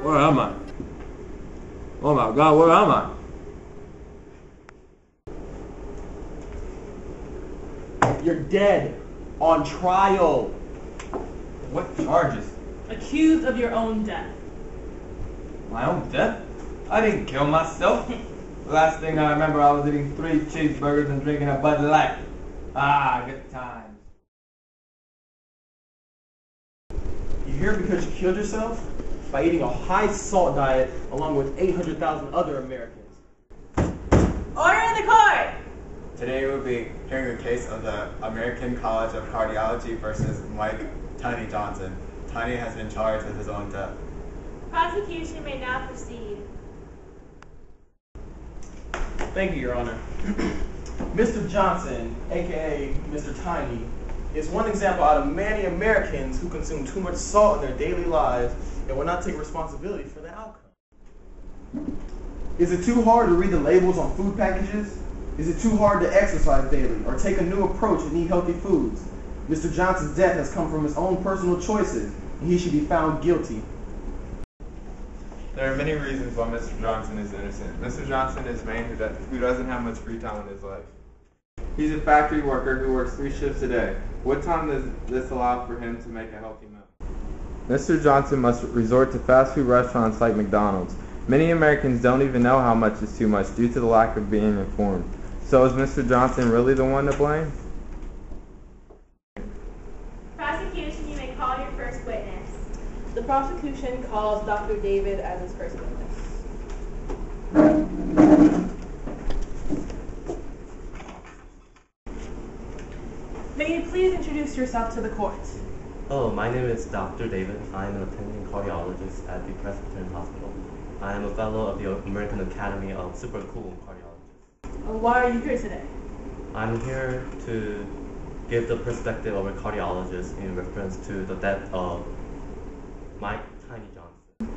Where am I? Oh my God, where am I? You're dead. On trial. What charges? Accused of your own death. My own death? I didn't kill myself. The last thing I remember, I was eating 3 cheeseburgers and drinking a Bud Light. Ah, good times. You're here because you killed yourself by eating a high salt diet along with 800,000 other Americans. Order in the court! Today we'll be hearing the case of the American College of Cardiology versus Mike Tiny Johnson. Tiny has been charged with his own death. Prosecution may now proceed. Thank you, Your Honor. Mr. Johnson, aka Mr. Tiny, is one example out of many Americans who consume too much salt in their daily lives and will not take responsibility for the outcome. Is it too hard to read the labels on food packages? Is it too hard to exercise daily or take a new approach and eat healthy foods? Mr. Johnson's death has come from his own personal choices, and he should be found guilty. There are many reasons why Mr. Johnson is innocent. Mr. Johnson is a man who doesn't have much free time in his life. He's a factory worker who works 3 shifts a day. What time does this allow for him to make a healthy meal? Mr. Johnson must resort to fast food restaurants like McDonald's. Many Americans don't even know how much is too much due to the lack of being informed. So is Mr. Johnson really the one to blame? Prosecution, you may call your first witness. The prosecution calls Dr. David as its first witness. May you please introduce yourself to the court? Hello, my name is Dr. David. I am an attending cardiologist at the Presbyterian Hospital. I am a fellow of the American Academy of Super Cool Cardiologists. Why are you here today? I'm here to give the perspective of a cardiologist in reference to the death of Mike Tiny Johnson.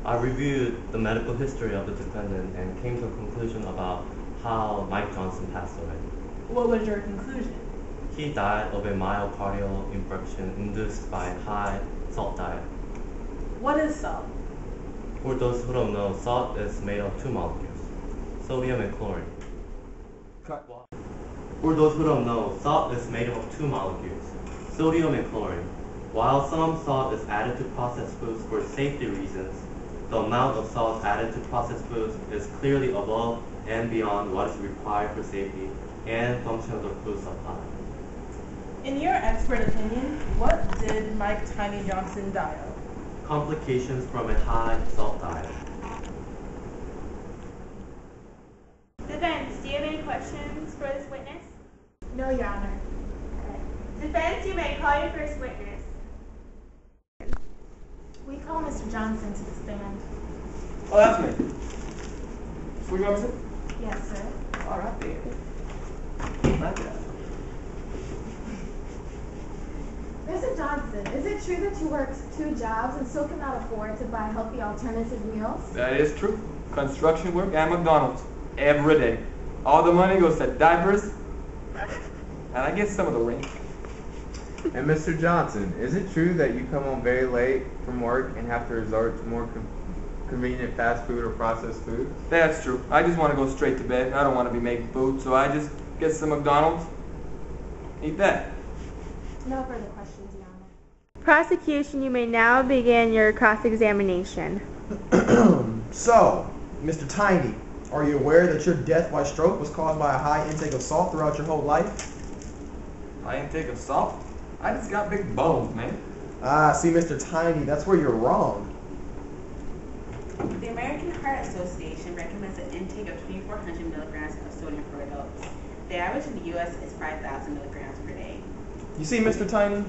I reviewed the medical history of the defendant and came to a conclusion about how Mike Johnson passed away. What was your conclusion? He died of a myocardial infarction induced by a high salt diet. What is salt? For those who don't know, salt is made of 2 molecules, sodium and chlorine. For those who don't know, salt is made of 2 molecules, sodium and chlorine. While some salt is added to processed foods for safety reasons, the amount of salt added to processed foods is clearly above and beyond what is required for safety and function of the food supply. In your expert opinion, what did Mike Tiny Johnson die of? Complications from a high salt diet. Defense, do you have any questions for this witness? No, Your Honor. Okay. Defense, you may call your first witness. We call Mr. Johnson to the stand. Oh, that's me. Who do you want me to? Yes, sir. All right, then. Not that. Mr. Johnson, is it true that you worked 2 jobs and still cannot afford to buy healthy alternative meals? That is true. Construction work and McDonald's. Every day. All the money goes to diapers, and I get some of the rent. And Mr. Johnson, is it true that you come home very late from work and have to resort to more convenient fast food or processed food? That's true. I just want to go straight to bed. I don't want to be making food, so I just get some McDonald's, eat that. No further questions, Your Honor. Prosecution, you may now begin your cross-examination. So, Mr. Tiny, are you aware that your death by stroke was caused by a high intake of salt throughout your whole life? High intake of salt? I just got big bones, man. Ah, see, Mr. Tiny, that's where you're wrong. The American Heart Association recommends an intake of 2,400 milligrams of sodium for adults. The average in the U.S. is 5,000 milligrams per day. You see, Mr. Tiny?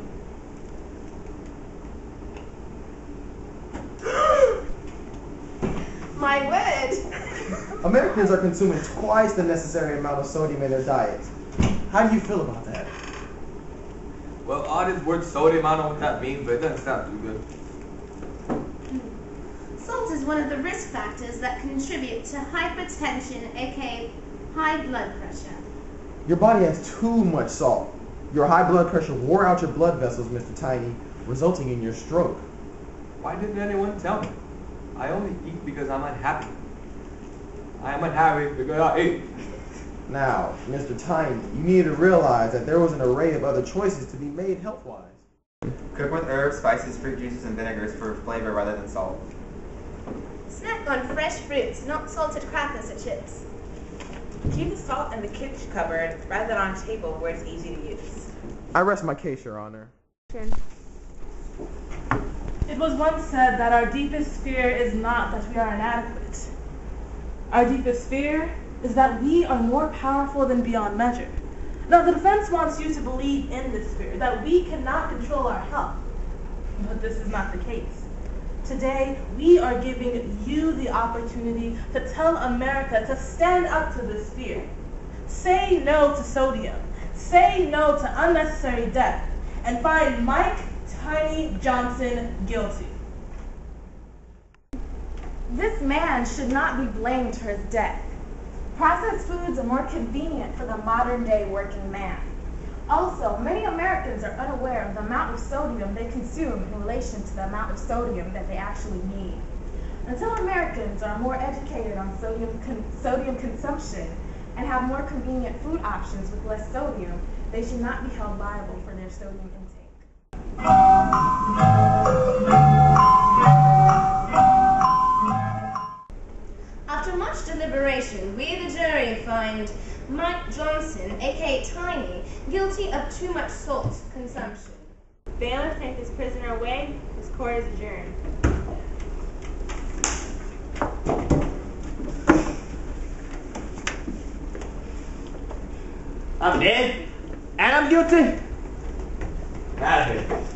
My word! Americans are consuming twice the necessary amount of sodium in their diets. How do you feel about that? Well, all this word sodium, I don't know what that means, but it doesn't sound too good. Salt is one of the risk factors that contribute to hypertension, aka high blood pressure. Your body has too much salt. Your high blood pressure wore out your blood vessels, Mr. Tiny, resulting in your stroke. Why didn't anyone tell me? I only eat because I'm unhappy. I am unhappy because I eat. Now, Mr. Tiny, you need to realize that there was an array of other choices to be made health-wise. Cook with herbs, spices, fruit juices, and vinegars for flavor rather than salt. Snack on fresh fruits, not salted crackers or chips. Keep the salt in the kitchen cupboard rather than on a table where it's easy to use. I rest my case, Your Honor. It was once said that our deepest fear is not that we are inadequate. Our deepest fear is that we are more powerful than beyond measure. Now, the defense wants you to believe in this fear, that we cannot control our health. But this is not the case. Today, we are giving you the opportunity to tell America to stand up to this fear. Say no to sodium. Say no to unnecessary death. And find Mike Tiny Johnson guilty. This man should not be blamed for his death. Processed foods are more convenient for the modern-day working man. Also, many Americans are unaware of the amount of sodium they consume in relation to the amount of sodium that they actually need. Until Americans are more educated on sodium consumption and have more convenient food options with less sodium, they should not be held liable for their sodium intake. After much deliberation, we the jury find Mike Johnson, aka Tiny, guilty of too much salt consumption. Bailiff, take this prisoner away. This court is adjourned. I'm dead, and I'm guilty. Have it.